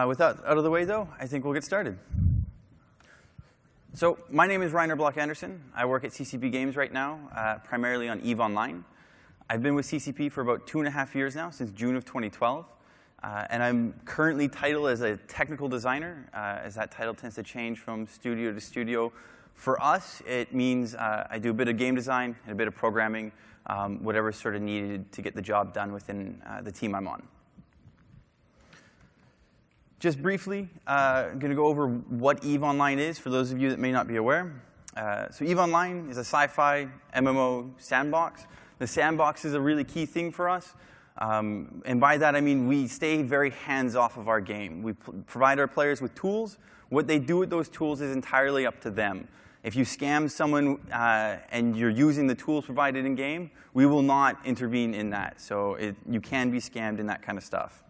With that out of the way, though, I think we'll get started. So my name is Regner Blok-Andersen. I work at CCP Games right now, primarily on EVE Online. I've been with CCP for about 2.5 years now, since June of 2012. And I'm currently titled as a technical designer, as that title tends to change from studio to studio. For us, it means I do a bit of game design and a bit of programming, whatever's sort of needed to get the job done within the team I'm on. Just briefly, I'm going to go over what EVE Online is for those of you that may not be aware. So EVE Online is a sci-fi MMO sandbox. The sandbox is a really key thing for us. And by that, I mean we stay very hands-off of our game. We provide our players with tools. What they do with those tools is entirely up to them. If you scam someone and you're using the tools provided in-game, we will not intervene in that. So you can be scammed in that kind of stuff.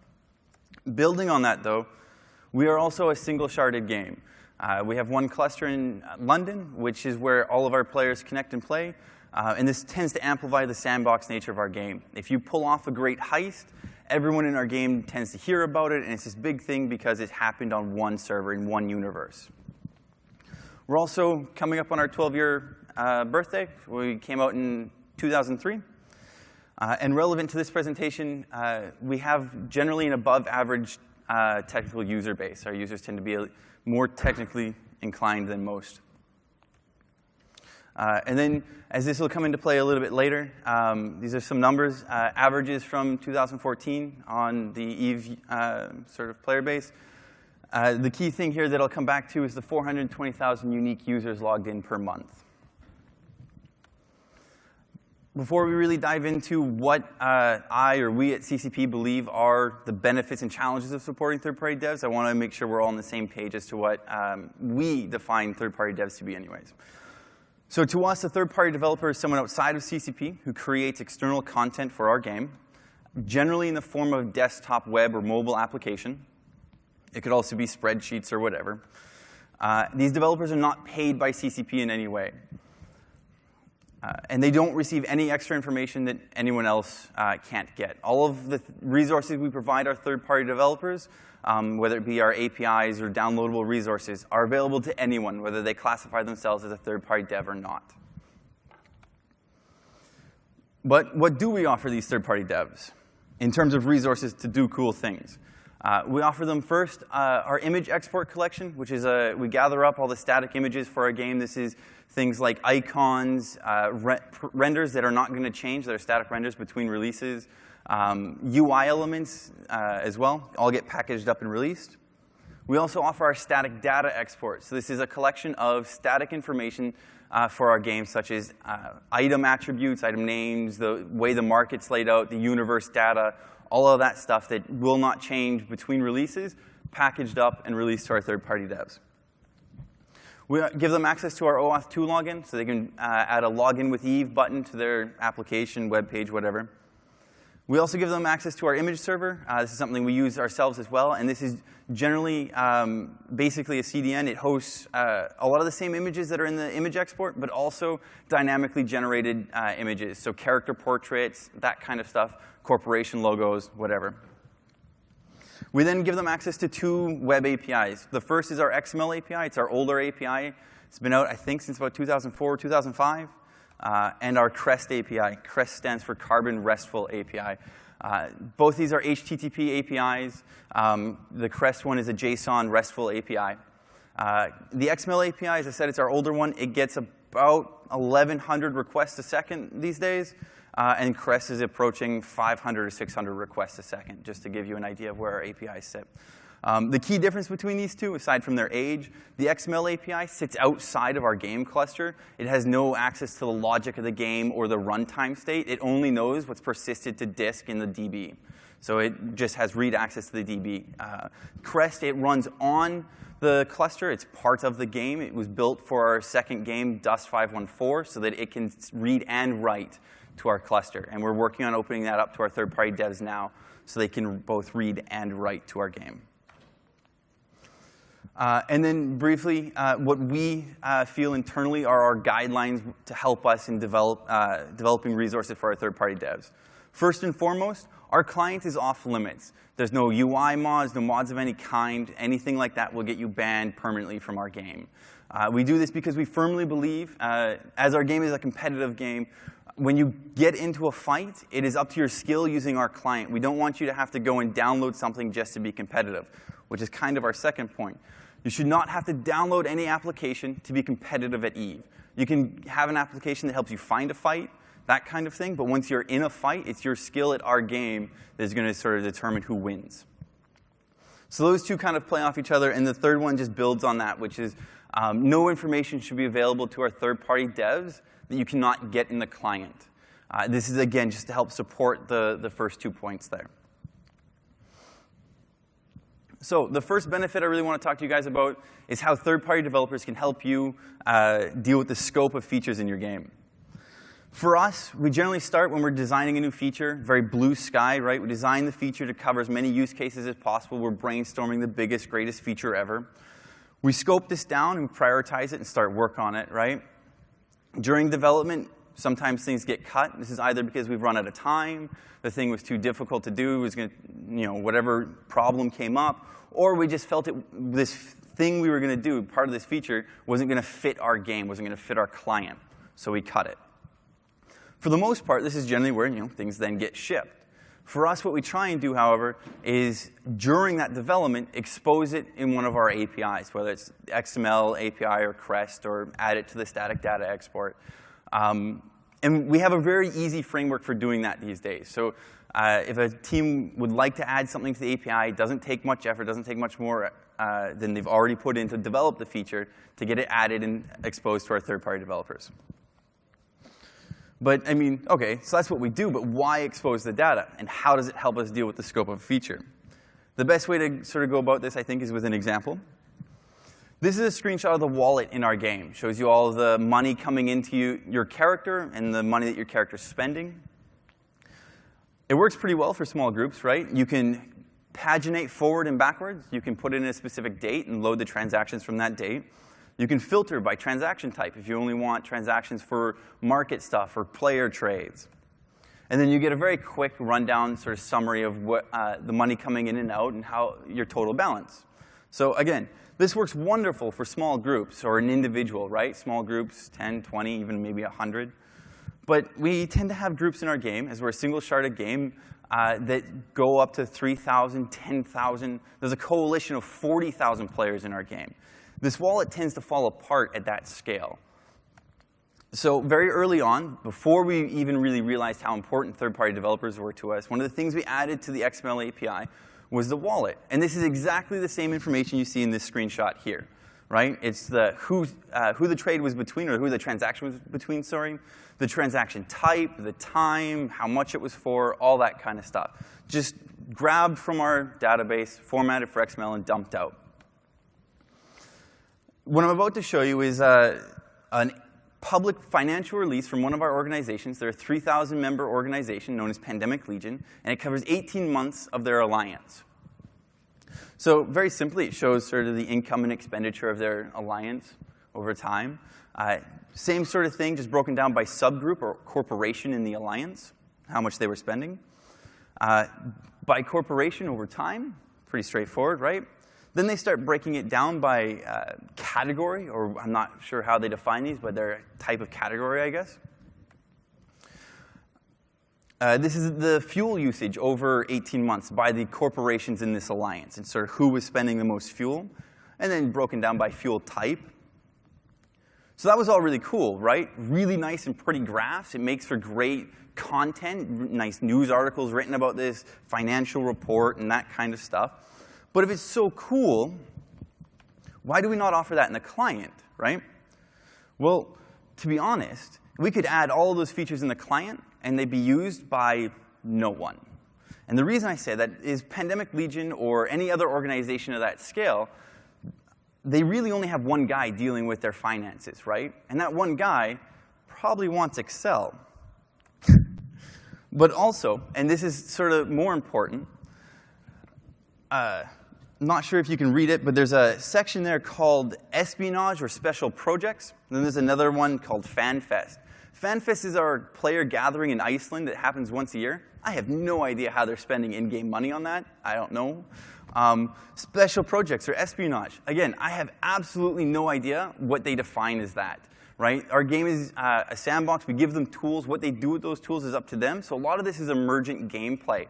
Building on that, though, we are also a single-sharded game. We have one cluster in London, which is where all of our players connect and play. And this tends to amplify the sandbox nature of our game. If you pull off a great heist, everyone in our game tends to hear about it, and it's this big thing because it happened on one server in one universe. We're also coming up on our 12-year birthday. We came out in 2003. And relevant to this presentation, we have generally an above-average technical user base. Our users tend to be more technically inclined than most. And then, as this will come into play a little bit later, these are some numbers, averages from 2014 on the EVE sort of player base. The key thing here that I'll come back to is the 420,000 unique users logged in per month. Before we really dive into what we at CCP believe are the benefits and challenges of supporting third-party devs, I want to make sure we're all on the same page as to what we define third-party devs to be anyways. So to us, a third-party developer is someone outside of CCP who creates external content for our game, generally in the form of desktop, web, or mobile application. It could also be spreadsheets or whatever. These developers are not paid by CCP in any way. And they don't receive any extra information that anyone else can't get. All of the resources we provide our third-party developers, whether it be our APIs or downloadable resources, are available to anyone, whether they classify themselves as a third-party dev or not. But what do we offer these third-party devs in terms of resources to do cool things? We offer them first our image export collection, which is we gather up all the static images for our game. This is things like icons, renders that are not going to change, that are static renders between releases, UI elements as well, all get packaged up and released. We also offer our static data export. So this is a collection of static information for our game, such as item attributes, item names, the way the market's laid out, the universe data, all of that stuff that will not change between releases, packaged up and released to our third-party devs. We give them access to our OAuth 2 login, so they can add a login with EVE button to their application, web page, whatever. We also give them access to our image server. This is something we use ourselves as well, and this is generally basically a CDN. It hosts a lot of the same images that are in the image export, but also dynamically generated images, so character portraits, that kind of stuff, corporation logos, whatever. We then give them access to 2 web APIs. The first is our XML API. It's our older API. It's been out, I think, since about 2004 or 2005. And our CREST API. CREST stands for Carbon RESTful API. Both these are HTTP APIs. The CREST one is a JSON RESTful API. The XML API, as I said, it's our older one. It gets about 1,100 requests a second these days. And CREST is approaching 500 or 600 requests a second, just to give you an idea of where our APIs sit. The key difference between these two, aside from their age, the XML API sits outside of our game cluster. It has no access to the logic of the game or the runtime state. It only knows what's persisted to disk in the DB. So it just has read access to the DB. CREST, it runs on the cluster. It's part of the game. It was built for our second game, Dust 514, so that it can read and write to our cluster. And we're working on opening that up to our third-party devs now so they can both read and write to our game. And then briefly, what we feel internally are our guidelines to help us in developing resources for our third-party devs. First and foremost, Our client is off limits. There's no UI mods, no mods of any kind. Anything like that will get you banned permanently from our game. We do this because we firmly believe, as our game is a competitive game, when you get into a fight, it is up to your skill using our client. We don't want you to have to go and download something just to be competitive, which is kind of our second point. You should not have to download any application to be competitive at EVE. You can have an application that helps you find a fight, that kind of thing, but once you're in a fight, it's your skill at our game that is going to sort of determine who wins. So those two kind of play off each other, and the third one just builds on that, which is no information should be available to our third-party devs that you cannot get in the client. This is, again, just to help support the first 2 points there. So the first benefit I really want to talk to you guys about is how third-party developers can help you deal with the scope of features in your game. For us, we generally start when we're designing a new feature, very blue sky, right? We design the feature to cover as many use cases as possible. We're brainstorming the biggest, greatest feature ever. We scope this down and prioritize it and start work on it, right? During development, sometimes things get cut. This is either because we've run out of time, the thing was too difficult to do, it was going to, whatever problem came up, or we just felt this thing we were going to do, part of this feature, wasn't going to fit our game, wasn't going to fit our client, so we cut it. For the most part, this is generally where things then get shipped. For us, what we try and do, however, is during that development, expose it in one of our APIs, whether it's XML API or CREST, or add it to the static data export. And we have a very easy framework for doing that these days. So if a team would like to add something to the API, it doesn't take much effort, doesn't take much more than they've already put in to develop the feature to get it added and exposed to our third-party developers. But, OK, so that's what we do, but why expose the data? And how does it help us deal with the scope of a feature? The best way to sort of go about this, I think, is with an example. This is a screenshot of the wallet in our game. It shows you all the money coming into your character and the money that your character is spending. It works pretty well for small groups, right? You can paginate forward and backwards. You can put in a specific date and load the transactions from that date. You can filter by transaction type if you only want transactions for market stuff or player trades. And then you get a very quick rundown sort of summary of what the money coming in and out and how your total balance. So again, this works wonderful for small groups or an individual, right? Small groups, 10, 20, even maybe 100. But we tend to have groups in our game, as we're a single-sharded game, that go up to 3,000, 10,000. There's a coalition of 40,000 players in our game. This wallet tends to fall apart at that scale. So very early on, before we even really realized how important third-party developers were to us, one of the things we added to the XML API was the wallet. And this is exactly the same information you see in this screenshot here, right? It's the who the trade was between, or who the transaction was between, sorry. The transaction type, the time, how much it was for, all that kind of stuff. Just grabbed from our database, formatted for XML, and dumped out. What I'm about to show you is a public financial release from one of our organizations. They're a 3,000-member organization known as Pandemic Legion, and it covers 18 months of their alliance. So very simply, it shows sort of the income and expenditure of their alliance over time. Same sort of thing, just broken down by subgroup or corporation in the alliance, how much they were spending. By corporation over time, pretty straightforward, right? Then they start breaking it down by category, or I'm not sure how they define these, but they're a type of category, I guess. This is the fuel usage over 18 months by the corporations in this alliance, and sort of who was spending the most fuel, and then broken down by fuel type. So that was all really cool, right? Really nice and pretty graphs. It makes for great content, nice news articles written about this, financial report, and that kind of stuff. But if it's so cool, why do we not offer that in the client, right? Well, to be honest, we could add all of those features in the client, and they'd be used by no one. And the reason I say that is Pandemic Legion or any other organization of that scale, they really only have one guy dealing with their finances, right? And that one guy probably wants Excel. But also, and this is sort of more important, I'm not sure if you can read it, but there's a section there called Espionage or Special Projects. And then there's another one called FanFest. FanFest is our player gathering in Iceland that happens once a year. I have no idea how they're spending in-game money on that. I don't know. Special projects or espionage. Again, I have absolutely no idea what they define as that. Right? Our game is a sandbox. We give them tools. What they do with those tools is up to them. So a lot of this is emergent gameplay.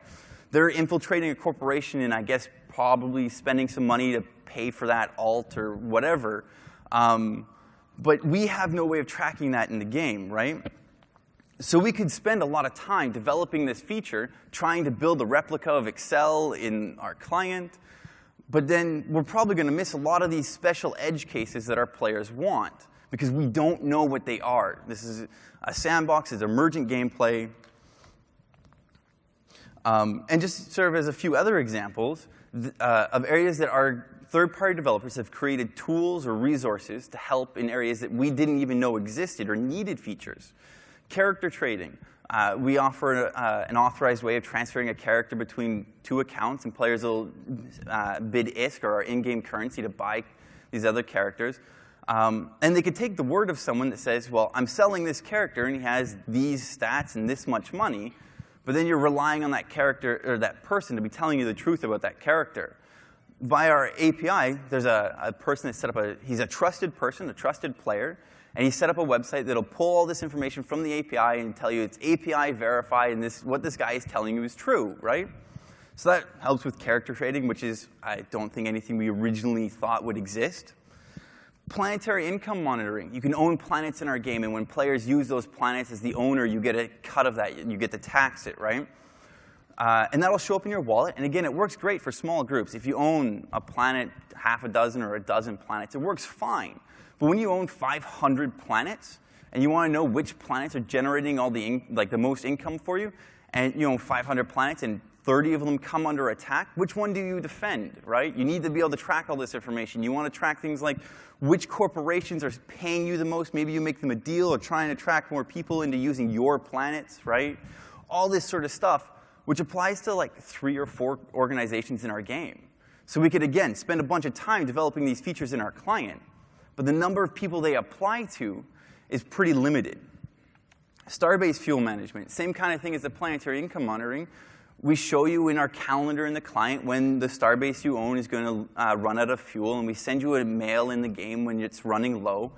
They're infiltrating a corporation and I guess probably spending some money to pay for that alt or whatever. But we have no way of tracking that in the game, right? So we could spend a lot of time developing this feature, trying to build a replica of Excel in our client. But then we're probably going to miss a lot of these special edge cases that our players want, because we don't know what they are. This is a sandbox, it's emergent gameplay. And just serve as a few other examples of areas that our third-party developers have created tools or resources to help in areas that we didn't even know existed or needed features. Character trading. We offer an authorized way of transferring a character between two accounts, and players will bid ISK, or our in-game currency, to buy these other characters. And they could take the word of someone that says, well, I'm selling this character, and he has these stats and this much money. But then you're relying on that character, or that person, to be telling you the truth about that character. Via our API, there's a person that set up he's a trusted person, a trusted player, and he set up a website that'll pull all this information from the API and tell you it's API verified, and what this guy is telling you is true, right? So that helps with character trading, which is, I don't think, anything we originally thought would exist. Planetary income monitoring. You can own planets in our game, and when players use those planets as the owner, you get a cut of that. You get to tax it, right? And that'll show up in your wallet. And again, it works great for small groups. If you own a planet, half a dozen or a dozen planets, it works fine. But when you own 500 planets, and you want to know which planets are generating all the most income for you, and you own 500 planets, and 30 of them come under attack, which one do you defend, right? You need to be able to track all this information. You want to track things like which corporations are paying you the most. Maybe you make them a deal, or trying to attract more people into using your planets, right? All this sort of stuff, which applies to like 3 or 4 organizations in our game. So we could, again, spend a bunch of time developing these features in our client, but the number of people they apply to is pretty limited. Starbase fuel management, same kind of thing as the planetary income monitoring. We show you in our calendar in the client when the starbase you own is going to run out of fuel, and we send you a mail in the game when it's running low.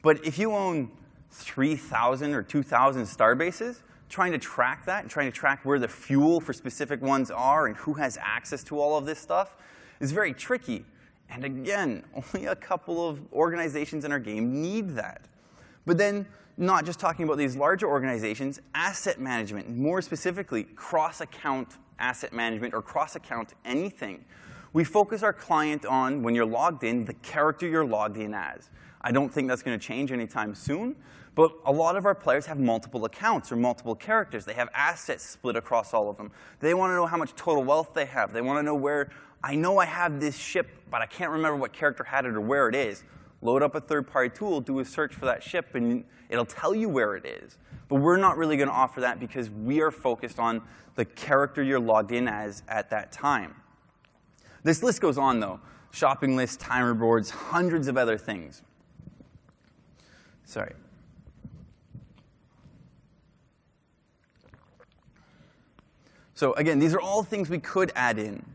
But if you own 3,000 or 2,000 starbases, trying to track that and trying to track where the fuel for specific ones are and who has access to all of this stuff is very tricky. And again, only a couple of organizations in our game need that. But then, not just talking about these larger organizations, asset management, more specifically, cross-account asset management or cross-account anything. We focus our client on, when you're logged in, the character you're logged in as. I don't think that's going to change anytime soon, but a lot of our players have multiple accounts or multiple characters. They have assets split across all of them. They want to know how much total wealth they have. They want to know where, I know I have this ship, but I can't remember what character had it or where it is. Load up a third-party tool, do a search for that ship, and it'll tell you where it is. But we're not really going to offer that because we are focused on the character you're logged in as at that time. This list goes on, though. Shopping lists, time rewards, hundreds of other things. Sorry. So again, these are all things we could add in.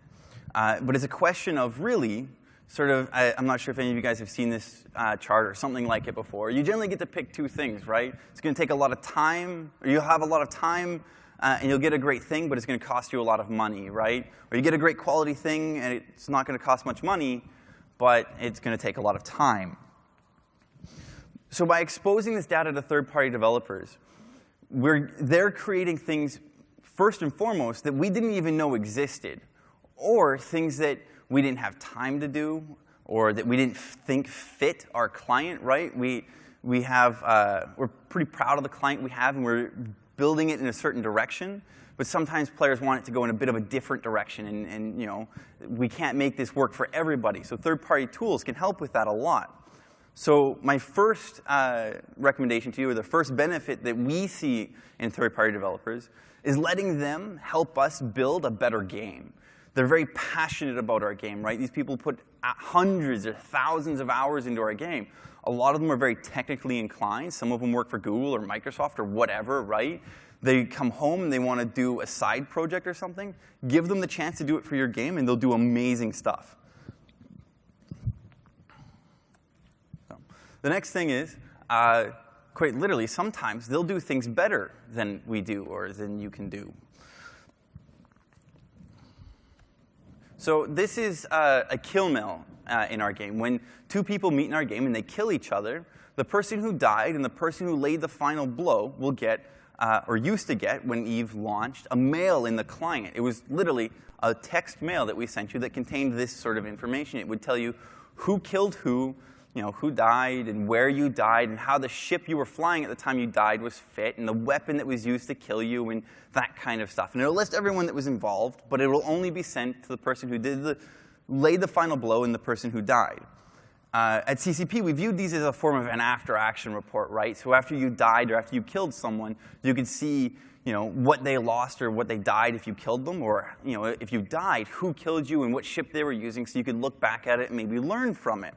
But it's a question of really sort of, I'm not sure if any of you guys have seen this chart or something like it before. You generally get to pick 2 things, right? It's going to take a lot of time, or you'll have a lot of time, and you'll get a great thing, but it's going to cost you a lot of money, right? Or you get a great quality thing, and it's not going to cost much money, but it's going to take a lot of time. So by exposing this data to third-party developers, they're creating things, first and foremost, that we didn't even know existed, or things that we didn't have time to do, or that we didn't think fit our client, right? We're pretty proud of the client we have, and we're building it in a certain direction. But sometimes players want it to go in a bit of a different direction, and you know, we can't make this work for everybody. So third-party tools can help with that a lot. So my first recommendation to you, or the first benefit that we see in third-party developers, is letting them help us build a better game. They're very passionate about our game, right? These people put hundreds or thousands of hours into our game. A lot of them are very technically inclined. Some of them work for Google or Microsoft or whatever, right? They come home and they want to do a side project or something, give them the chance to do it for your game, and they'll do amazing stuff. So, the next thing is, quite literally, sometimes they'll do things better than we do or than you can do. So this is a kill mill in our game. When two people meet in our game and they kill each other, the person who died and the person who laid the final blow will get, or used to get when Eve launched, a mail in the client. It was literally a text mail that we sent you that contained this sort of information. It would tell you who killed who died and where you died and how the ship you were flying at the time you died was fit and the weapon that was used to kill you and that kind of stuff. And it'll list everyone that was involved, but it will only be sent to the person who laid the final blow and the person who died. At CCP, we viewed these as a form of an after-action report, right? So after you died or after you killed someone, you could see what they lost or what they died if you killed them, or if you died, who killed you and what ship they were using, so you could look back at it and maybe learn from it.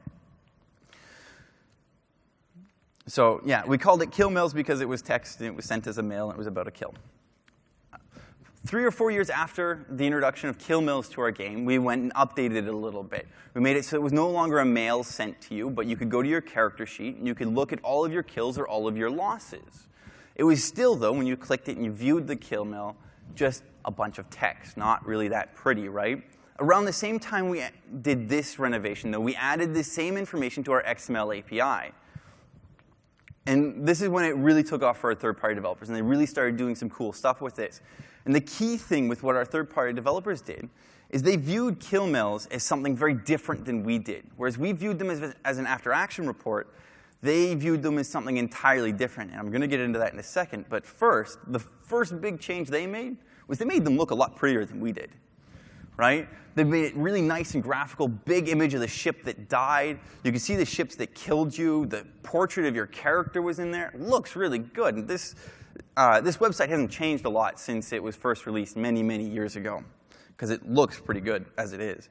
So yeah, we called it kill mills because it was text and it was sent as a mail and it was about a kill. 3 or 4 years after the introduction of kill mills to our game, we went and updated it a little bit. We made it so it was no longer a mail sent to you, but you could go to your character sheet and you could look at all of your kills or all of your losses. It was still, though, when you clicked it and you viewed the kill mill, just a bunch of text. Not really that pretty, right? Around the same time we did this renovation, though, we added the same information to our XML API. And this is when it really took off for our third-party developers, and they really started doing some cool stuff with this. And the key thing with what our third-party developers did is they viewed kill mills as something very different than we did. Whereas we viewed them as an after-action report, they viewed them as something entirely different. And I'm going to get into that in a second. But first, the first big change they made was they made them look a lot prettier than we did. Right? They made it really nice and graphical, big image of the ship that died. You can see the ships that killed you. The portrait of your character was in there. It looks really good. And this website hasn't changed a lot since it was first released many, many years ago, because it looks pretty good as it is.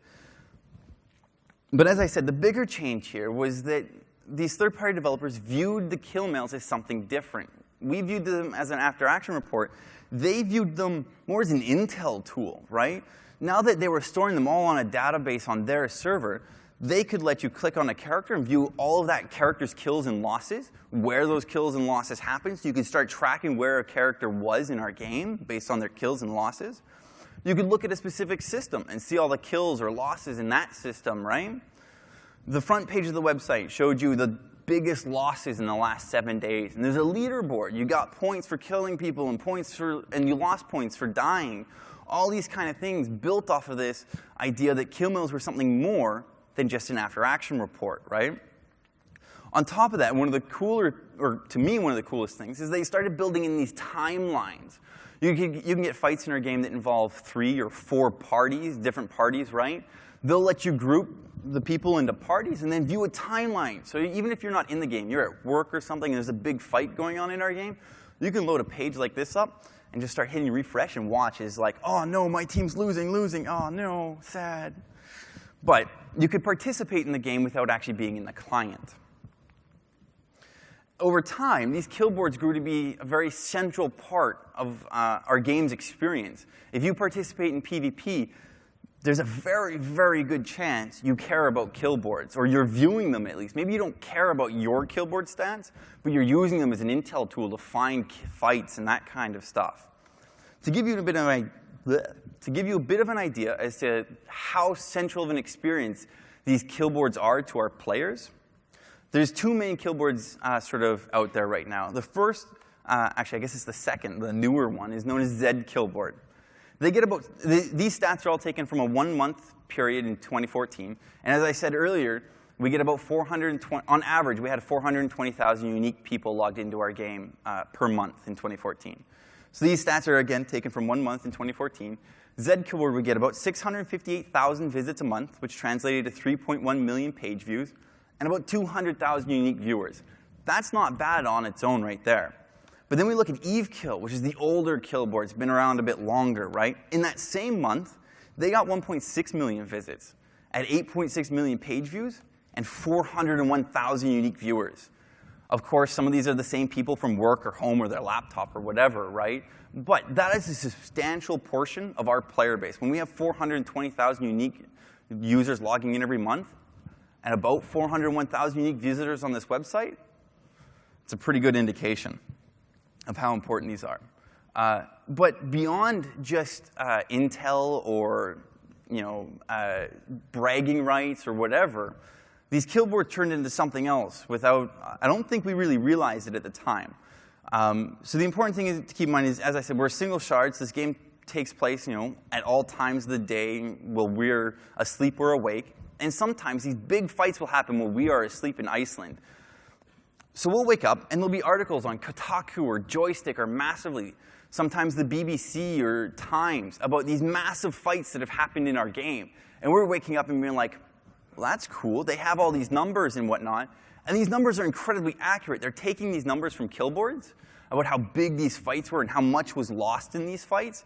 But as I said, the bigger change here was that these third-party developers viewed the kill mills as something different. We viewed them as an after-action report. They viewed them more as an intel tool, right? Now that they were storing them all on a database on their server, they could let you click on a character and view all of that character's kills and losses, where those kills and losses happened, so you could start tracking where a character was in our game based on their kills and losses. You could look at a specific system and see all the kills or losses in that system, right? The front page of the website showed you the biggest losses in the last 7 days. And there's a leaderboard. You got points for killing people and you lost points for dying. All these kind of things built off of this idea that kill mills were something more than just an after-action report, right? On top of that, one of the cooler, or to me, one of the coolest things is they started building in these timelines. You can get fights in our game that involve 3 or 4 parties, different parties, right? They'll let you group the people into parties and then view a timeline. So even if you're not in the game, you're at work or something and there's a big fight going on in our game, you can load a page like this up and just start hitting refresh and watch as like, oh no, my team's losing, oh no, sad. But you could participate in the game without actually being in the client. Over time, these kill boards grew to be a very central part of our game's experience. If you participate in PvP, there's a very, very good chance you care about kill boards, or you're viewing them at least. Maybe you don't care about your kill board stats, but you're using them as an intel tool to find fights and that kind of stuff. To give you a bit of an idea as to how central of an experience these kill boards are to our players, there's 2 main kill boards sort of out there right now. The first, actually I guess it's the second, the newer one, is known as Z kill board. They get these stats are all taken from a 1-month period in 2014. And as I said earlier, we get about 420, on average, we had 420,000 unique people logged into our game per month in 2014. So these stats are, again, taken from 1 month in 2014. Z-Keyboard would get about 658,000 visits a month, which translated to 3.1 million page views, and about 200,000 unique viewers. That's not bad on its own right there. But then we look at Eve Kill, which is the older kill board. It's been around a bit longer, right? In that same month, they got 1.6 million visits at 8.6 million page views and 401,000 unique viewers. Of course, some of these are the same people from work or home or their laptop or whatever, right? But that is a substantial portion of our player base. When we have 420,000 unique users logging in every month, and about 401,000 unique visitors on this website, it's a pretty good indication of how important these are. But beyond just intel or bragging rights or whatever, these kill boards turned into something else without, I don't think we really realized it at the time. So the important thing to keep in mind is, as I said, we're single shards. This game takes place at all times of the day while we're asleep or awake. And sometimes these big fights will happen while we are asleep in Iceland. So we'll wake up, and there'll be articles on Kotaku or Joystick or Massively, sometimes the BBC or Times, about these massive fights that have happened in our game. And we're waking up and being like, well, that's cool. They have all these numbers and whatnot. And these numbers are incredibly accurate. They're taking these numbers from kill boards about how big these fights were and how much was lost in these fights.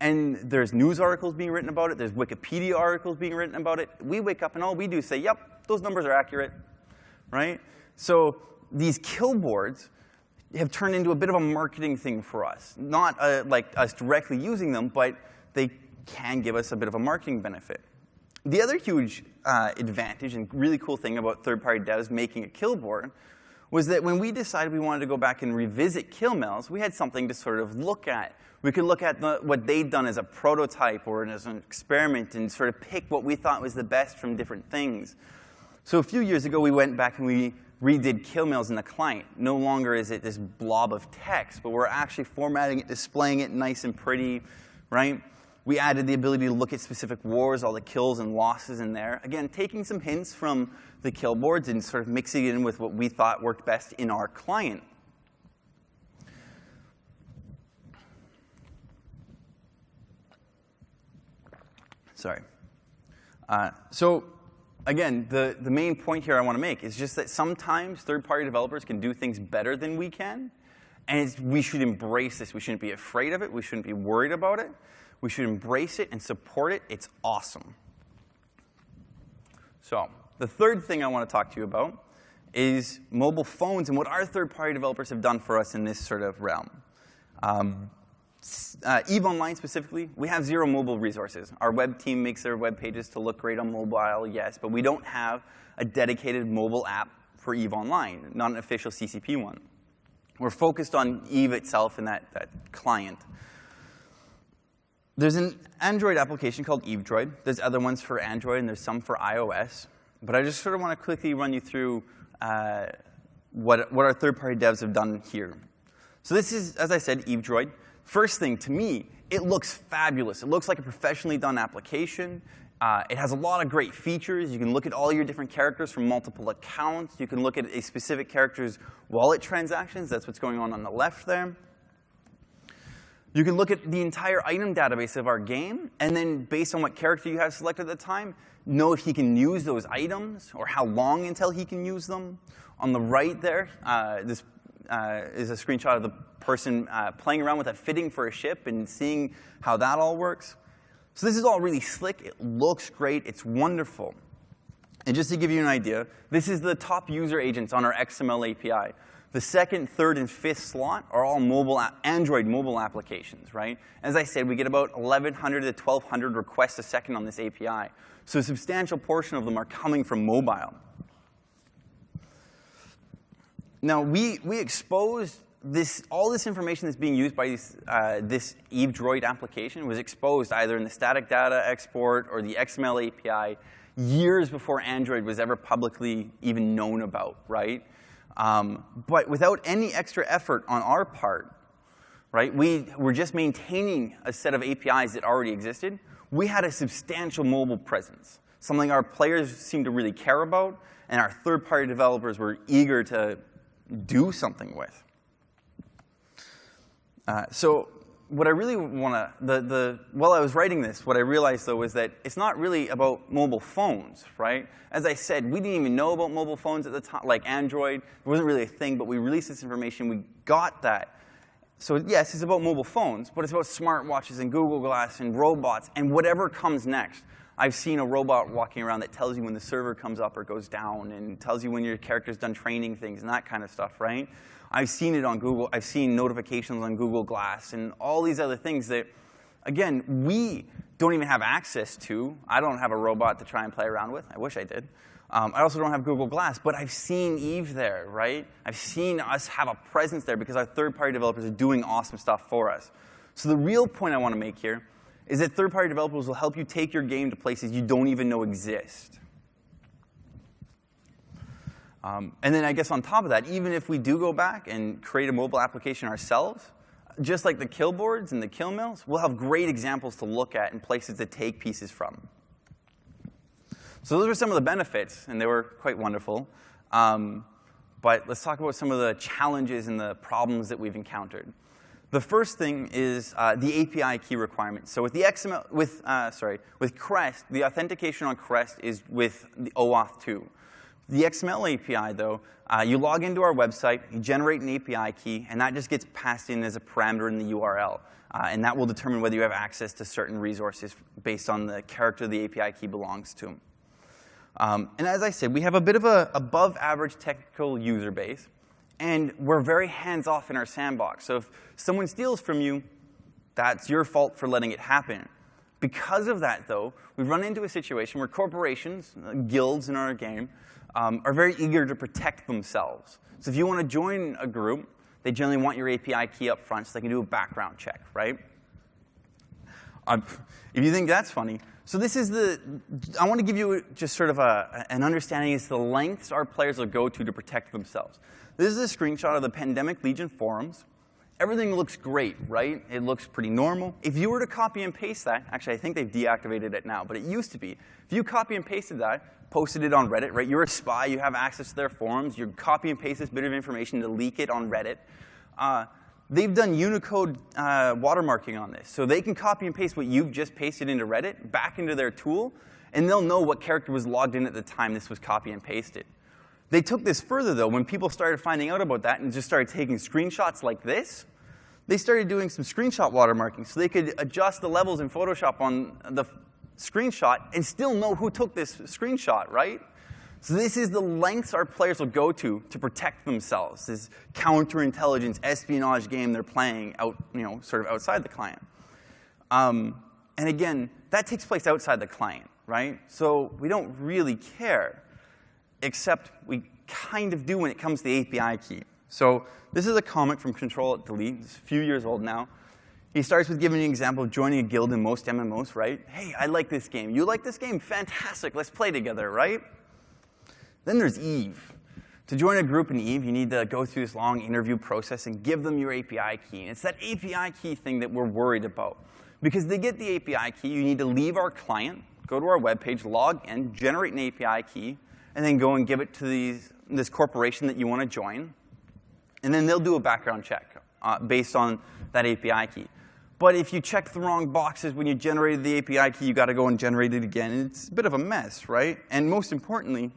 And there's news articles being written about it. There's Wikipedia articles being written about it. We wake up and all we do is say, yep, those numbers are accurate, right? So these kill boards have turned into a bit of a marketing thing for us. Not like us directly using them, but they can give us a bit of a marketing benefit. The other huge advantage and really cool thing about third-party devs making a kill board was that when we decided we wanted to go back and revisit kill mails, we had something to sort of look at. We could look at what they'd done as a prototype or as an experiment and sort of pick what we thought was the best from different things. So a few years ago, we went back and we redid kill mails in the client. No longer is it this blob of text, but we're actually formatting it, displaying it nice and pretty, right? We added the ability to look at specific wars, all the kills and losses in there. Again, taking some hints from the kill boards and sort of mixing it in with what we thought worked best in our client. Sorry. So again, the main point here I want to make is just that sometimes third-party developers can do things better than we can, and we should embrace this. We shouldn't be afraid of it. We shouldn't be worried about it. We should embrace it and support it. It's awesome. So the third thing I want to talk to you about is mobile phones and what our third-party developers have done for us in this sort of realm. EVE Online specifically, we have 0 mobile resources. Our web team makes their web pages to look great on mobile, yes, but we don't have a dedicated mobile app for EVE Online, not an official CCP one. We're focused on EVE itself and that client. There's an Android application called EveDroid. There's other ones for Android, and there's some for iOS. But I just sort of want to quickly run you through what our third-party devs have done here. So this is, as I said, EveDroid. First thing, to me, it looks fabulous. It looks like a professionally done application. It has a lot of great features. You can look at all your different characters from multiple accounts. You can look at a specific character's wallet transactions. That's what's going on the left there. You can look at the entire item database of our game, and then based on what character you have selected at the time, know if he can use those items or how long until he can use them. On the right there, this is a screenshot of the person playing around with a fitting for a ship and seeing how that all works. So this is all really slick. It looks great. It's wonderful. And just to give you an idea, this is the top user agents on our XML API. The second, third, and fifth slot are all Android mobile applications, right? As I said, we get about 1,100 to 1,200 requests a second on this API. So a substantial portion of them are coming from mobile. Now, we exposed all this information that's being used by this EveDroid application was exposed either in the static data export or the XML API years before Android was ever publicly even known about, right? But without any extra effort on our part, right, we were just maintaining a set of APIs that already existed. We had a substantial mobile presence, something our players seemed to really care about, and our third-party developers were eager to do something with. So what I really want to, while I was writing this, what I realized, though, was that it's not really about mobile phones, right? As I said, we didn't even know about mobile phones at the time, like Android. It wasn't really a thing, but we released this information. We got that. So yes, it's about mobile phones, but it's about smartwatches and Google Glass and robots and whatever comes next. I've seen a robot walking around that tells you when the server comes up or goes down and tells you when your character's done training things and that kind of stuff, right? I've seen it on Google. I've seen notifications on Google Glass and all these other things that, again, we don't even have access to. I don't have a robot to try and play around with. I wish I did. I also don't have Google Glass, but I've seen Eve there, right? I've seen us have a presence there because our third-party developers are doing awesome stuff for us. So the real point I want to make here is that third-party developers will help you take your game to places you don't even know exist. And then I guess on top of that, even if we do go back and create a mobile application ourselves, just like the kill boards and the kill mills, we'll have great examples to look at and places to take pieces from. So those are some of the benefits, and they were quite wonderful. But let's talk about some of the challenges and the problems that we've encountered. The first thing is the API key requirements. So with the XML, with Crest, the authentication on Crest is with the OAuth 2. The XML API, though, you log into our website, you generate an API key, and that just gets passed in as a parameter in the URL. And that will determine whether you have access to certain resources based on the character the API key belongs to. And as I said, we have a bit of an above-average technical user base, and we're very hands-off in our sandbox. So if someone steals from you, that's your fault for letting it happen. Because of that, though, we've run into a situation where corporations, guilds in our game, are very eager to protect themselves. So if you want to join a group, they generally want your API key up front so they can do a background check, right? If you think that's funny, so this is I want to give you just sort of an understanding as to the lengths our players will go to protect themselves. This is a screenshot of the Pandemic Legion forums. Everything looks great, right? It looks pretty normal. If you were to copy and paste that, actually I think they've deactivated it now, but it used to be. If you copy and pasted that, posted it on Reddit, right? You're a spy, you have access to their forums, you copy and paste this bit of information to leak it on Reddit. They've done Unicode watermarking on this. So they can copy and paste what you've just pasted into Reddit back into their tool, and they'll know what character was logged in at the time this was copy and pasted. They took this further, though. When people started finding out about that and just started taking screenshots like this, they started doing some screenshot watermarking. So they could adjust the levels in Photoshop on the screenshot and still know who took this screenshot, right? So this is the lengths our players will go to protect themselves. This counterintelligence, espionage game they're playing out, sort of outside the client. And again, that takes place outside the client, right? So we don't really care, except we kind of do when it comes to the API key. So this is a comic from Control-Alt-Delete. It's a few years old now. He starts with giving you an example of joining a guild in most MMOs, right? Hey, I like this game. You like this game? Fantastic. Let's play together, right? Then there's Eve. To join a group in Eve, you need to go through this long interview process and give them your API key. And it's that API key thing that we're worried about. Because they get the API key, you need to leave our client, go to our web page, log in, generate an API key, and then go and give it to this corporation that you want to join. And then they'll do a background check based on that API key. But if you check the wrong boxes when you generated the API key, you got to go and generate it again. And it's a bit of a mess, right? And most importantly,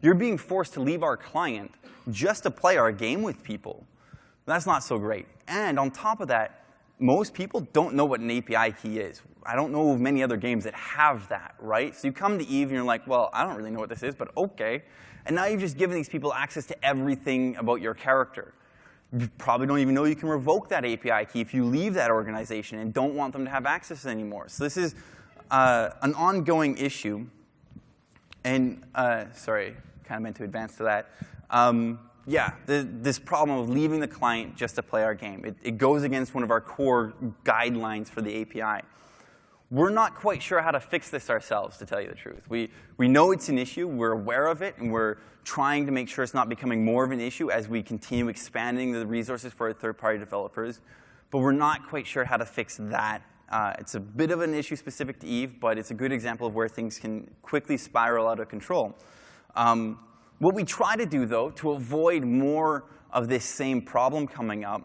you're being forced to leave our client just to play our game with people. That's not so great. And on top of that, most people don't know what an API key is. I don't know of many other games that have that, right? So you come to Eve and you're like, well, I don't really know what this is, but OK. And now you've just given these people access to everything about your character. You probably don't even know you can revoke that API key if you leave that organization and don't want them to have access anymore. So this is an ongoing issue. And sorry, kind of meant to advance to that. Yeah, this problem of leaving the client just to play our game. It goes against one of our core guidelines for the API. We're not quite sure how to fix this ourselves, to tell you the truth. We know it's an issue. We're aware of it. And we're trying to make sure it's not becoming more of an issue as we continue expanding the resources for our third-party developers. But we're not quite sure how to fix that. It's a bit of an issue specific to Eve, but it's a good example of where things can quickly spiral out of control. What we try to do, though, to avoid more of this same problem coming up,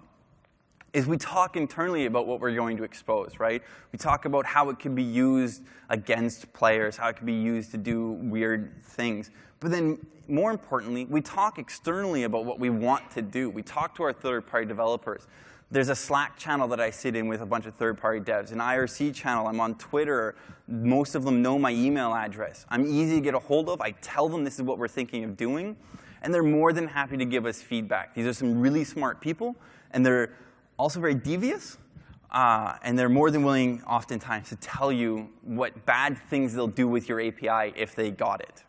is we talk internally about what we're going to expose, right? We talk about how it can be used against players, how it can be used to do weird things. But then, more importantly, we talk externally about what we want to do. We talk to our third-party developers. There's a Slack channel that I sit in with a bunch of third-party devs, an IRC channel. I'm on Twitter. Most of them know my email address. I'm easy to get a hold of. I tell them this is what we're thinking of doing. and they're more than happy to give us feedback. These are some really smart people, and they're also very devious, and they're more than willing oftentimes to tell you what bad things they'll do with your API if they got it.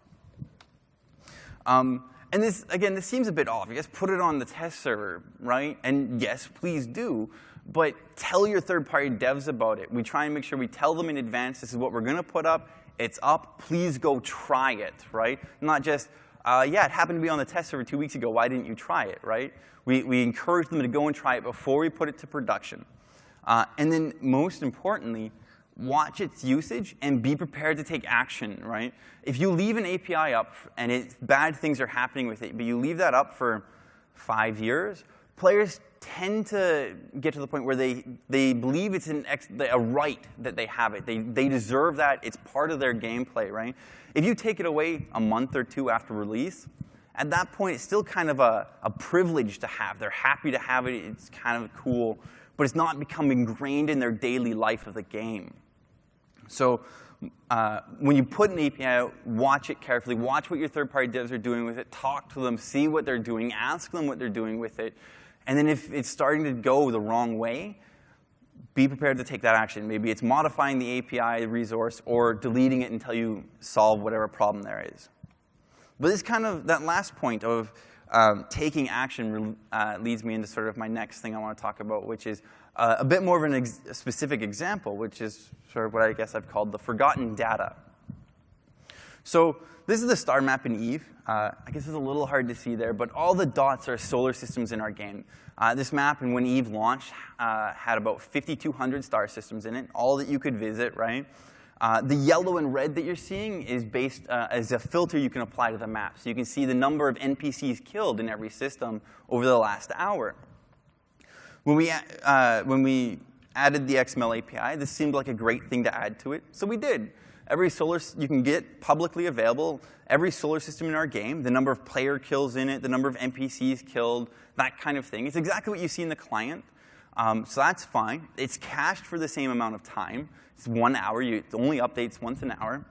And this, again, this seems a bit obvious. Put it on the test server, right? And yes, please do. But tell your third-party devs about it. We try and make sure we tell them in advance, this is what we're going to put up. It's up. Please go try it, right? Not just, yeah, it happened to be on the test server 2 weeks ago. Why didn't you try it, right? We encourage them to go and try it before we put it to production. And then most importantly, watch its usage and be prepared to take action, right? If you leave an API up and bad things are happening with it, but you leave that up for 5 years, players tend to get to the point where they believe it's a right that they have it. They deserve that. It's part of their gameplay, right? If you take it away a month or two after release, at that point, it's still kind of a privilege to have. They're happy to have it. It's kind of cool. But it's not become ingrained in their daily life of the game. So when you put an API out, watch it carefully. Watch what your third-party devs are doing with it. Talk to them. See what they're doing. Ask them what they're doing with it. And then if it's starting to go the wrong way, be prepared to take that action. Maybe it's modifying the API resource or deleting it until you solve whatever problem there is. But this kind of, that last point of taking action leads me into sort of my next thing I want to talk about, which is a bit more of a specific example, which is sort of what I guess I've called the forgotten data. So this is the star map in Eve. I guess it's a little hard to see there, but all the dots are solar systems in our game. This map, and when Eve launched, had about 5,200 star systems in it, all that you could visit, right? The yellow and red that you're seeing is based as a filter you can apply to the map. So you can see the number of NPCs killed in every system over the last hour. When we added the XML API, this seemed like a great thing to add to it, so we did. Every solar, you can get publicly available, every solar system in our game, the number of player kills in it, the number of NPCs killed, that kind of thing. It's exactly what you see in the client, so that's fine. It's cached for the same amount of time. It's 1 hour. It only updates once an hour.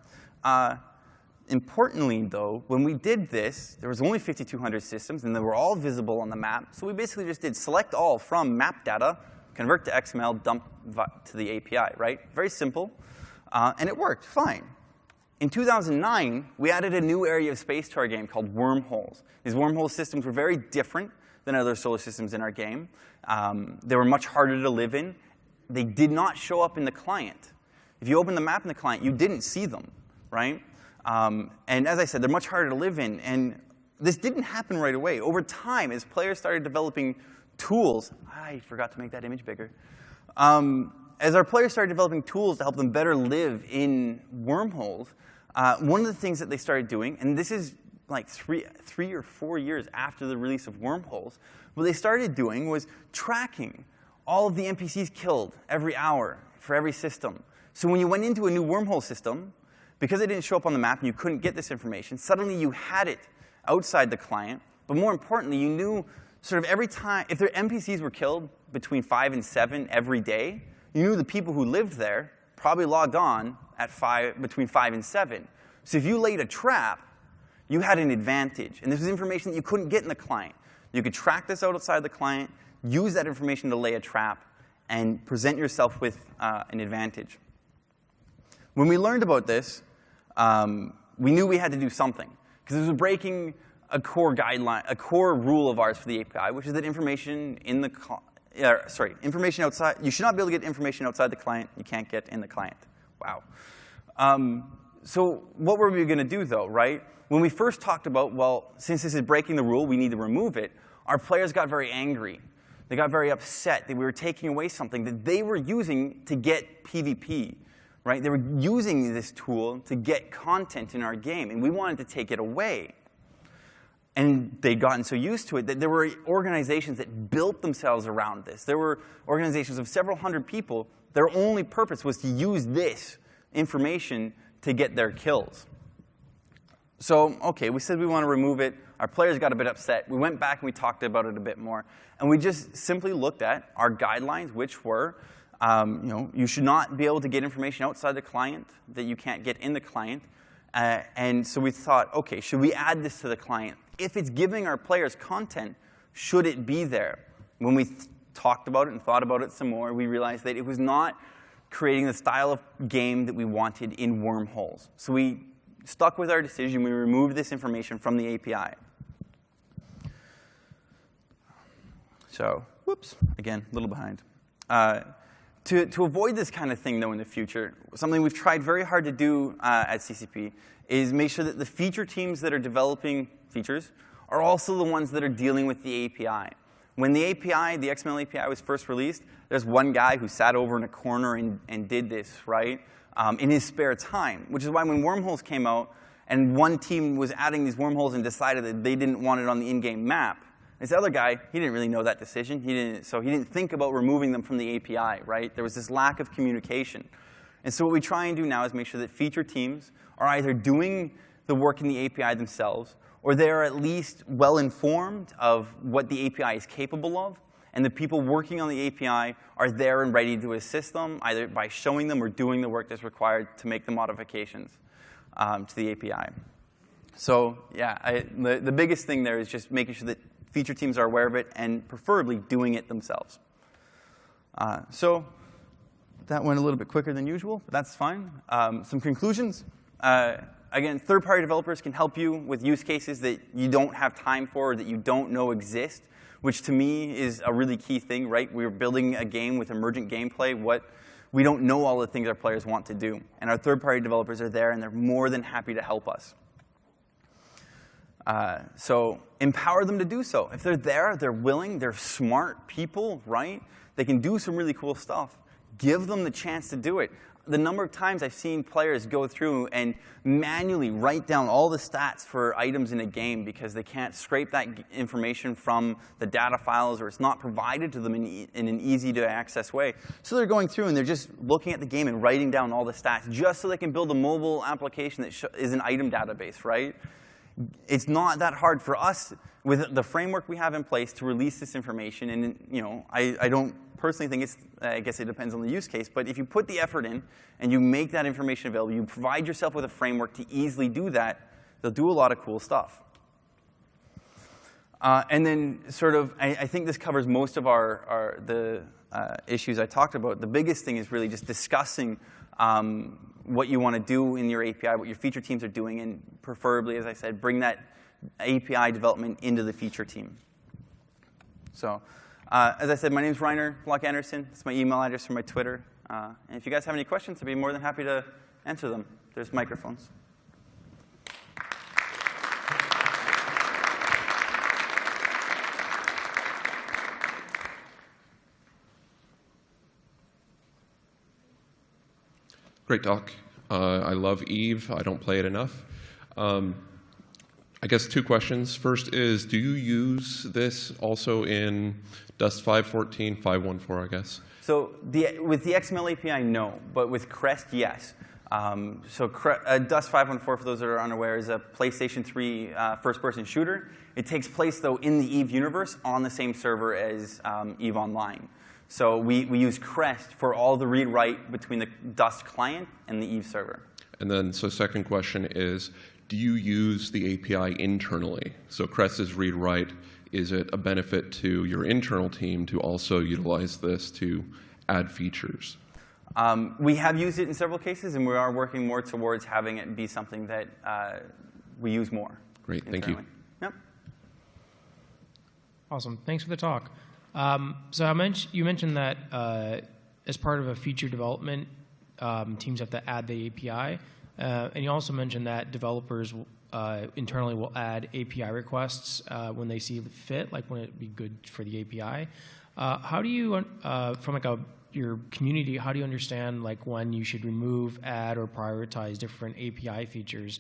Importantly, though, when we did this, there was only 5,200 systems, and they were all visible on the map. So we basically just did select all from map data, convert to XML, dump to the API, right? Very simple. And it worked fine. In 2009, we added a new area of space to our game called wormholes. These wormhole systems were very different than other solar systems in our game. They were much harder to live in. They did not show up in the client. If you open the map in the client, you didn't see them, right? And as I said, they're much harder to live in. And this didn't happen right away. Over time, as players started developing tools, I forgot to make that image bigger. As our players started developing tools to help them better live in wormholes, one of the things that they started doing, and this is like three or 4 years after the release of wormholes, what they started doing was tracking all of the NPCs killed every hour for every system. So when you went into a new wormhole system, because it didn't show up on the map and you couldn't get this information, suddenly you had it outside the client. But more importantly, you knew sort of every time, if their NPCs were killed between 5 and 7 every day, you knew the people who lived there probably logged on at between 5 and 7. So if you laid a trap, you had an advantage. And this was information that you couldn't get in the client. You could track this outside the client, use that information to lay a trap, and present yourself with an advantage. When we learned about this, we knew we had to do something, because this was breaking a core guideline, a core rule of ours for the API, which is that information in the information outside. You should not be able to get information outside the client. You can't get in the client. Wow. So what were we going to do, though, right? When we first talked about, well, since this is breaking the rule, we need to remove it, our players got very angry. They got very upset that we were taking away something that they were using to get PvP. Right? They were using this tool to get content in our game, and we wanted to take it away. And they'd gotten so used to it that there were organizations that built themselves around this. There were organizations of several hundred people. Their only purpose was to use this information to get their kills. So, OK, we said we want to remove it. Our players got a bit upset. We went back and we talked about it a bit more. And we just simply looked at our guidelines, which were, you should not be able to get information outside the client that you can't get in the client. And so we thought, OK, should we add this to the client if it's giving our players content, should it be there? When we talked about it and thought about it some more, we realized that it was not creating the style of game that we wanted in wormholes. So we stuck with our decision. We removed this information from the API. So, whoops, again, a little behind. To avoid this kind of thing, though, in the future, something we've tried very hard to do at CCP is make sure that the feature teams that are developing features are also the ones that are dealing with the API. When the API, the XML API, was first released, there's one guy who sat over in a corner and did this, right, in his spare time, which is why when wormholes came out and one team was adding these wormholes and decided that they didn't want it on the in-game map, this other guy, he didn't really know that decision. So he didn't think about removing them from the API, right? There was this lack of communication. And so what we try and do now is make sure that feature teams are either doing the work in the API themselves, or they are at least well-informed of what the API is capable of, and the people working on the API are there and ready to assist them, either by showing them or doing the work that's required to make the modifications to the API. So yeah, the biggest thing there is just making sure that feature teams are aware of it and preferably doing it themselves. So that went a little bit quicker than usual, but that's fine. Some conclusions. Again, third-party developers can help you with use cases that you don't have time for or that you don't know exist, which to me is a really key thing, right? We're building a game with emergent gameplay. We don't know all the things our players want to do. And our third-party developers are there, and they're more than happy to help us. So empower them to do so. If they're there, they're willing, they're smart people, right? They can do some really cool stuff. Give them the chance to do it. The number of times I've seen players go through and manually write down all the stats for items in a game because they can't scrape that information from the data files, or it's not provided to them in an easy-to-access way. So they're going through and they're just looking at the game and writing down all the stats just so they can build a mobile application that is an item database, right? It's not that hard for us, with the framework we have in place, to release this information. And I don't personally think it's, I guess it depends on the use case, but if you put the effort in and you make that information available, you provide yourself with a framework to easily do that, they'll do a lot of cool stuff. And then sort of, I think this covers most of the issues I talked about. The biggest thing is really just discussing what you want to do in your API, what your feature teams are doing, and preferably, as I said, bring that API development into the feature team. So as I said, my name is Regner Blok-Andersen. It's my email address for my Twitter. And if you guys have any questions, I'd be more than happy to answer them. There's microphones. Great talk. I love Eve. I don't play it enough. I guess 2 questions. First is, do you use this also in Dust 5.14, 5.1.4, I guess? So with the XML API, no. But with Crest, yes. So Dust 5.1.4, for those that are unaware, is a PlayStation 3 first-person shooter. It takes place, though, in the Eve universe on the same server as Eve Online. So we use Crest for all the read-write between the Dust client and the Eve server. And then, so second question is, do you use the API internally? So Crest's read-write, is it a benefit to your internal team to also utilize this to add features? We have used it in several cases, and we are working more towards having it be something that we use more. Great, thank you. Yep. Awesome, thanks for the talk. So you mentioned that as part of a feature development, teams have to add the API. And you also mentioned that developers internally will add API requests when they see fit, like when it'd be good for the API. How do you, from like your community, how do you understand like when you should remove, add, or prioritize different API features?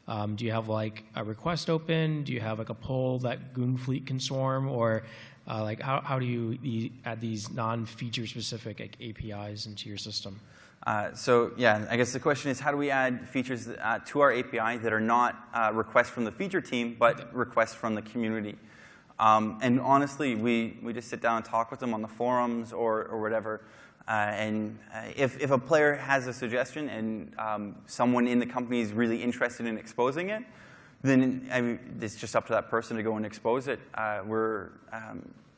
Do you have like a request open? Do you have like a poll that Goonfleet can swarm? Or like how do you add these non-feature specific like APIs into your system? So yeah, I guess the question is, how do we add features to our API that are not requests from the feature team, but requests from the community? And honestly, we just sit down and talk with them on the forums or whatever. And if a player has a suggestion and someone in the company is really interested in exposing it, then I mean, it's just up to that person to go and expose it. We're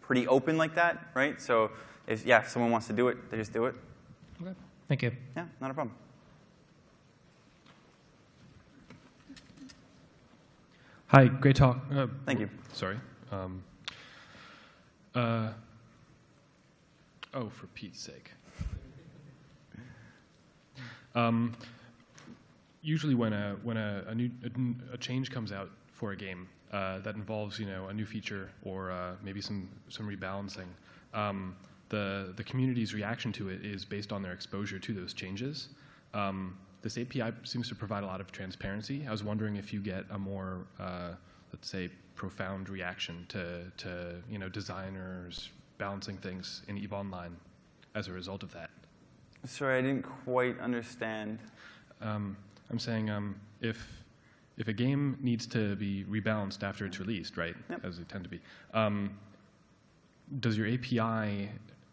pretty open like that, right? So if someone wants to do it, they just do it. Okay. Thank you. Yeah, not a problem. Hi, great talk. Thank you. Sorry. Oh, for Pete's sake. Usually when a change comes out for a game that involves a new feature or maybe some rebalancing, the community's reaction to it is based on their exposure to those changes. This API seems to provide a lot of transparency. I was wondering if you get a more, let's say, profound reaction to designers balancing things in EVE Online as a result of that. Sorry, I didn't quite understand. I'm saying if a game needs to be rebalanced after it's released, right, Yep. as they tend to be, does your API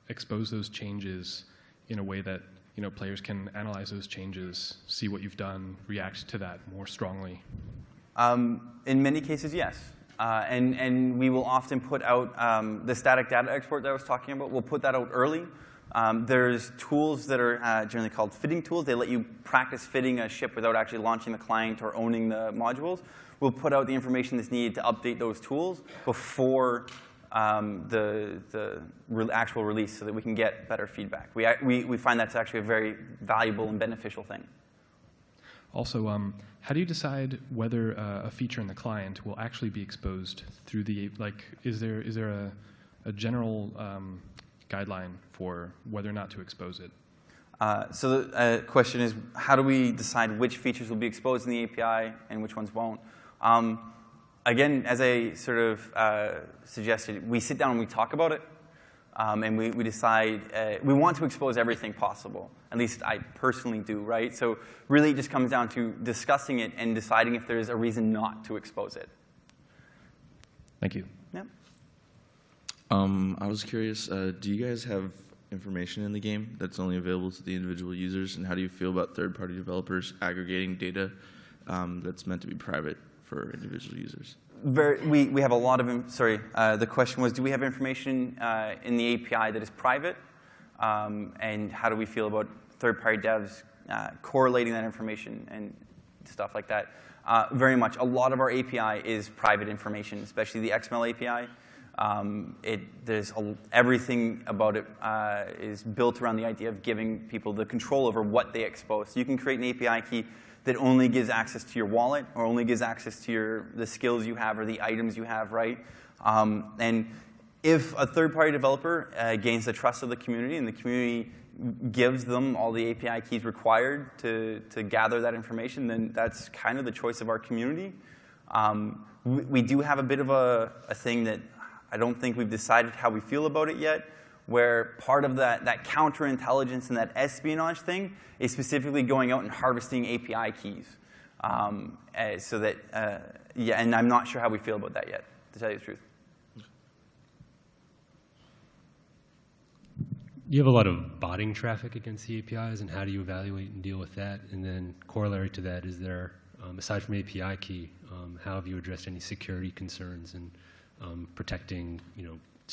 expose those changes in a way that players can analyze those changes, see what you've done, react to that more strongly? In many cases, yes. And we will often put out the static data export that I was talking about. We'll put that out early. There's tools that are generally called fitting tools. They let you practice fitting a ship without actually launching the client or owning the modules. We'll put out the information that's needed to update those tools before the actual release so that we can get better feedback. We find that's actually a very valuable and beneficial thing. Also, how do you decide whether a feature in the client will actually be exposed through the, is there a general guideline for whether or not to expose it? So the question is, how do we decide which features will be exposed in the API and which ones won't? Again, as I sort of suggested, we sit down and we talk about it, and we decide, we want to expose everything possible. At least I personally do, right? So really it just comes down to discussing it and deciding if there's a reason not to expose it. Thank you. Yeah. I was curious, do you guys have information in the game that's only available to the individual users, and how do you feel about third-party developers aggregating data that's meant to be private for individual users? We have a lot of, the question was, do we have information in the API that is private? And how do we feel about third-party devs correlating that information and stuff like that? Very much. A lot of our API is private information, especially the XML API. Everything about it is built around the idea of giving people the control over what they expose. So you can create an API key that only gives access to your wallet or only gives access to the skills you have or the items you have, right? And if a third-party developer gains the trust of the community and the community gives them all the API keys required to gather that information, then that's kind of the choice of our community. We do have a bit of a thing that I don't think we've decided how we feel about it yet, where part of that counterintelligence and that espionage thing is specifically going out and harvesting API keys. So that, and I'm not sure how we feel about that yet, to tell you the truth. You have a lot of botting traffic against the APIs, and how do you evaluate and deal with that? And then corollary to that, is there, aside from API key, how have you addressed any security concerns and protecting,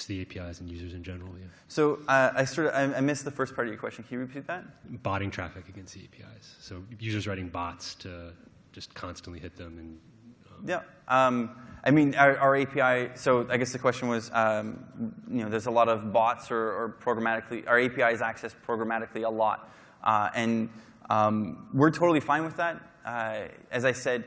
the APIs and users in general? Yeah. So I missed the first part of your question. Can you repeat that? Botting traffic against the APIs. So users writing bots to just constantly hit them and. Yeah. I mean, our API, so I guess the question was, there's a lot of bots or programmatically, our API is accessed programmatically a lot. And we're totally fine with that. As I said,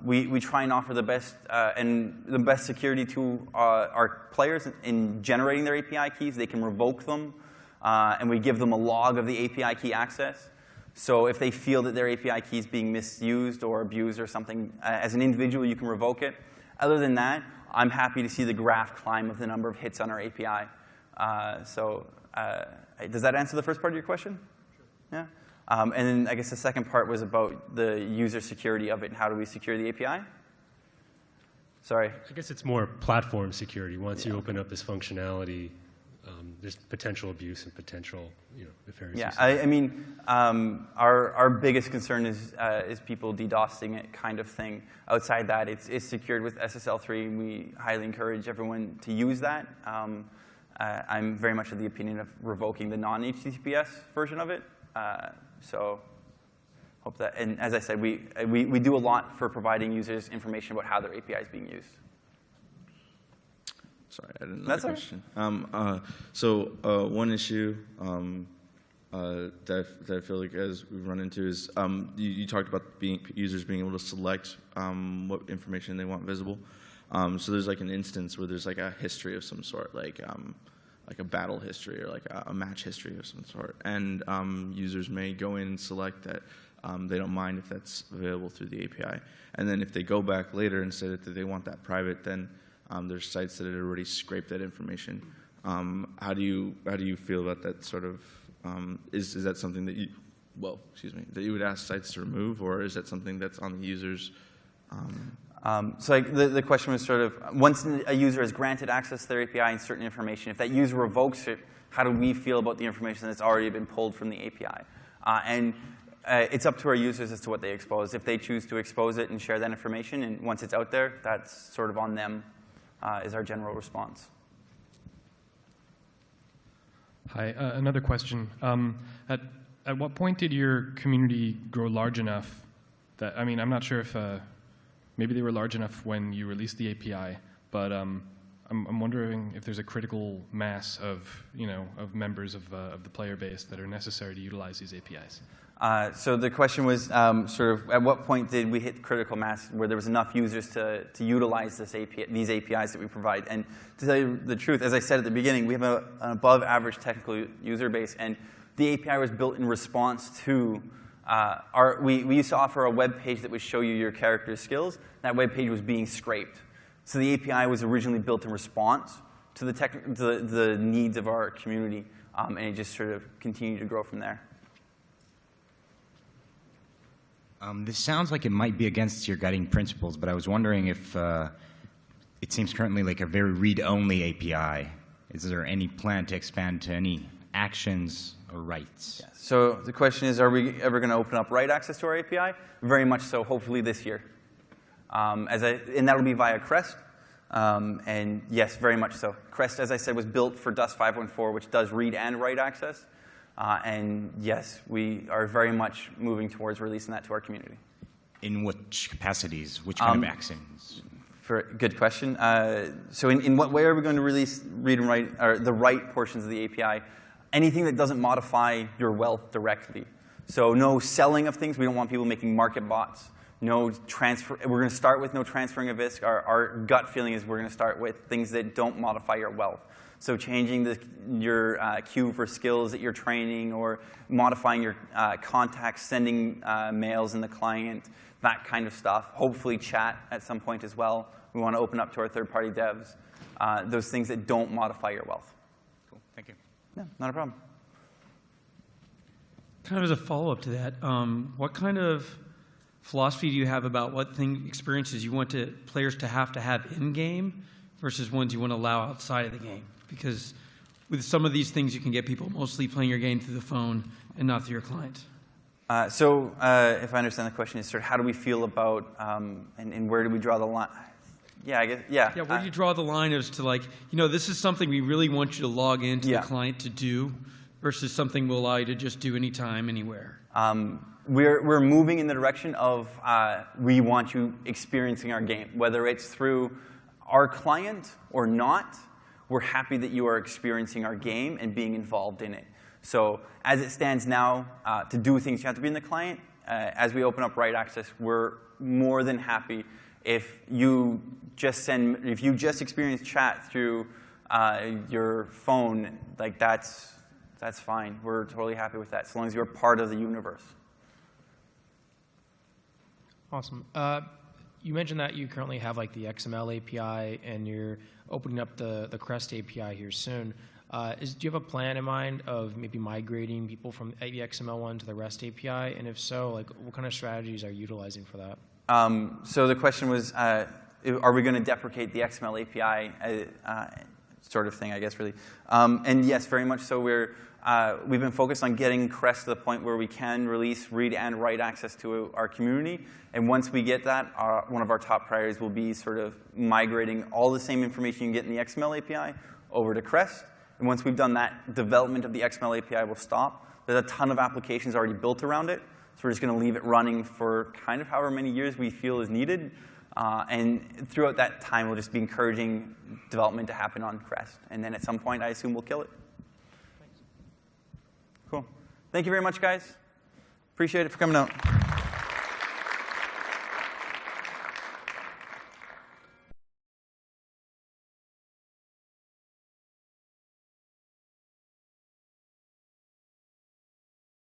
we try and offer the best security to our players in generating their API keys. They can revoke them, and we give them a log of the API key access. So if they feel that their API key is being misused or abused or something, as an individual, you can revoke it. Other than that, I'm happy to see the graph climb of the number of hits on our API. Does that answer the first part of your question? Sure. Yeah. And then I guess the second part was about the user security of it and how do we secure the API? Sorry. I guess it's more platform security. Once you open up this functionality, there's potential abuse and potential, nefarious Yeah, use. I mean, our biggest concern is people DDoSing it, kind of thing. Outside that, it's secured with SSL3. We highly encourage everyone to use that. I'm very much of the opinion of revoking the non-HTTPS version of it. So hope that, and as I said, we do a lot for providing users information about how their API is being used. Sorry, I didn't know That's the all right. question. One issue that I feel like as we've run into is you talked about users being able to select what information they want visible. So there's like an instance where there's like a history of some sort, like a battle history or like a match history of some sort, and users may go in and select that they don't mind if that's available through the API. And then if they go back later and say that they want that private, then there's sites that had already scraped that information. How do you feel about that sort of? Is that something that that you would ask sites to remove, or is that something that's on the users? So the question was sort of, once a user has granted access to their API and certain information, if that user revokes it, how do we feel about the information that's already been pulled from the API? It's up to our users as to what they expose. If they choose to expose it and share that information, and once it's out there, that's sort of on them, is our general response. Hi, another question. At what point did your community grow large enough that, I mean, I'm not sure if, maybe they were large enough when you released the API, but I'm wondering if there's a critical mass of, of members of the player base that are necessary to utilize these APIs. So the question was sort of, at what point did we hit critical mass where there was enough users to utilize these APIs that we provide? And to tell you the truth, as I said at the beginning, we have an above average technical user base, and the API was built in response to we used to offer a web page that would show you your character's skills. That web page was being scraped. So the API was originally built in response to the needs of our community, and it just sort of continued to grow from there. This sounds like it might be against your guiding principles, but I was wondering if it seems currently like a very read-only API. Is there any plan to expand to any actions or writes? Yeah. So the question is, are we ever going to open up write access to our API? Very much so, hopefully this year. And that'll be via Crest. And yes, very much so. Crest, as I said, was built for Dust 5.4, which does read and write access. And yes, we are very much moving towards releasing that to our community. In which capacities? Which kind of actions? Good question. So in what way are we going to release read and write, or the write portions of the API? Anything that doesn't modify your wealth directly. So no selling of things. We don't want people making market bots. No transfer. We're going to start with no transferring of ISK. Our gut feeling is we're going to start with things that don't modify your wealth. So changing your queue for skills that you're training, or modifying your contacts, sending mails in the client, that kind of stuff. Hopefully chat at some point as well. We want to open up to our third-party devs. Those things that don't modify your wealth. Cool, thank you. Yeah, not a problem. Kind of as a follow-up to that, what kind of philosophy do you have about what experiences you want players to have in-game versus ones you want to allow outside of the game? Because with some of these things, you can get people mostly playing your game through the phone and not through your client. So if I understand the question, is sort of how do we feel about and where do we draw the line? Yeah, I guess, yeah. Yeah, where do you draw the line as to, like, this is something we really want you to log into the client to do versus something we'll allow you to just do anytime, anywhere? We're moving in the direction of we want you experiencing our game, whether it's through our client or not. We're happy that you are experiencing our game and being involved in it. So as it stands now, to do things, you have to be in the client. As we open up write access, we're more than happy if you just experience chat through your phone. Like that's fine. We're totally happy with that, as long as you're part of the universe. Awesome. You mentioned that you currently have like the XML API, and you're opening up the Crest API here soon. Do you have a plan in mind of maybe migrating people from the XML one to the REST API? And if so, like, what kind of strategies are you utilizing for that? So the question was, are we going to deprecate the XML API? sort of thing, I guess, really. And yes, very much so. We've been focused on getting Crest to the point where we can release read and write access to our community. And once we get that, one of our top priorities will be sort of migrating all the same information you get in the XML API over to Crest. And once we've done that, development of the XML API will stop. There's a ton of applications already built around it. So we're just going to leave it running for kind of however many years we feel is needed. And throughout that time, we'll just be encouraging development to happen on Crest. And then at some point, I assume we'll kill it. Cool. Thank you very much, guys. Appreciate it for coming out.